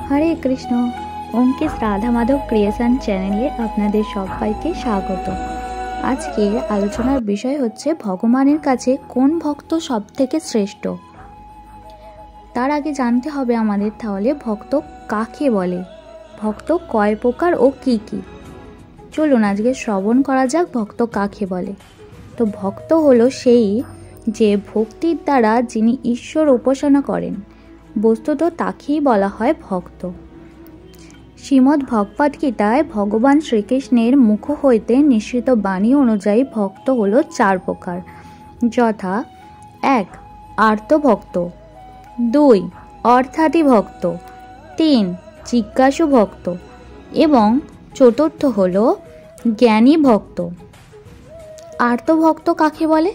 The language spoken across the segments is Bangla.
হরে কৃষ্ণ। অঙ্কিত রাধা মাধব ক্রিয়েশন চ্যানেলে আপনাদের সবাইকে স্বাগত। আজকে আলোচনার বিষয় হচ্ছে ভগবানের কাছে কোন ভক্ত সব থেকে শ্রেষ্ঠ। তার আগে জানতে হবে আমাদের তাহলে ভক্ত কাকে বলে, ভক্ত কয় প্রকার ও কি কি। চলুন আজকে শ্রবণ করা যাক ভক্ত কাকে বলে। তো ভক্ত হলো সেই যে ভক্তির দ্বারা যিনি ঈশ্বর উপাসনা করেন, বস্তুত তাকেই বলা হয় ভক্ত। শ্রীমদ্ ভগবদ গীতায় ভগবান শ্রীকৃষ্ণের মুখ হইতে নিঃসৃত বাণী অনুযায়ী ভক্ত হলো 4 প্রকার, যথা 1 আর্তভক্ত, 2 অর্থাদি ভক্ত, 3 জিজ্ঞাসু ভক্ত এবং চতুর্থ হলো জ্ঞানী ভক্ত। আর্তভক্ত কাকে বলে?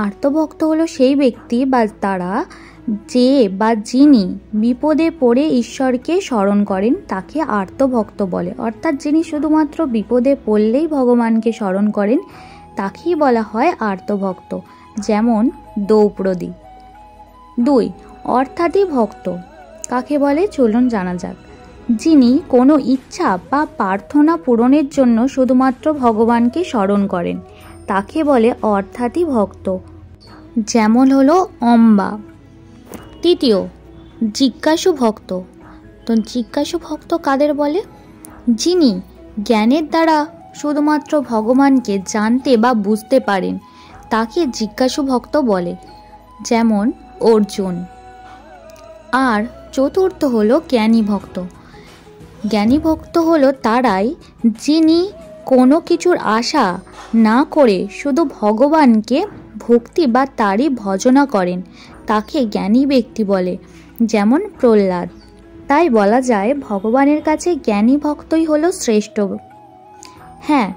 আর্তভক্ত হলো সেই ব্যক্তি বা তারা যে বা যিনি বিপদে পড়ে ঈশ্বরকে স্মরণ করেন তাকে আর্তভক্ত বলে। অর্থাৎ যিনি শুধুমাত্র বিপদে পড়লেই ভগবানকে স্মরণ করেন তাকেই বলা হয় আর্তভক্ত, যেমন দ্রৌপদী। 2 অর্থাদি ভক্ত কাকে বলে চলুন জানা যাক। যিনি কোনো ইচ্ছা বা প্রার্থনা পূরণের জন্য শুধুমাত্র ভগবানকে স্মরণ করেন তাকে বলে অর্থাদি ভক্ত, যেমন হলো অম্বা। 3 জিজ্ঞাসু ভক্ত। তো জিজ্ঞাসু ভক্ত কাদের বলে? যিনি জ্ঞানের দ্বারা শুধুমাত্র ভগবানকে জানতে বা বুঝতে পারেন তাকে জিজ্ঞাসু ভক্ত বলে, যেমন অর্জুন। আর চতুর্থ হলো জ্ঞানী ভক্ত। জ্ঞানী ভক্ত হলো তারাই যিনি কোনো কিছুর আশা না করে শুধু ভগবানকে ভক্তি বা তারই ভজনা করেন তাকে জ্ঞানী ব্যক্তি বলে, যেমন প্রহ্লাদ। তাই বলা যায় ভগবানের কাছে জ্ঞানী ভক্তই হলো শ্রেষ্ঠ। হ্যাঁ,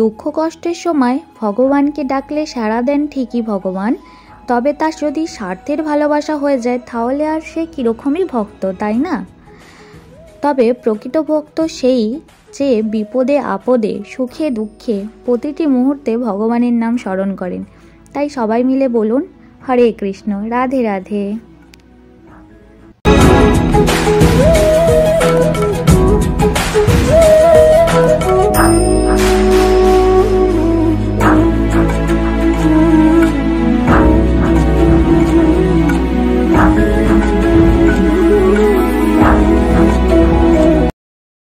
দুঃখ কষ্টের সময় ভগবানকে ডাকলে সাড়া দেন ঠিকই ভগবান, তবে তার যদি স্বার্থের ভালোবাসা হয়ে যায় তাহলে আর সে কীরকমই ভক্ত, তাই না? তবে প্রকৃত ভক্ত সেই যে বিপদে আপদে সুখে দুঃখে প্রতিটি মুহূর্তে ভগবানের নাম স্মরণ করেন। তাই সবাই মিলে বলুন হরে কৃষ্ণ, রাধে রাধে।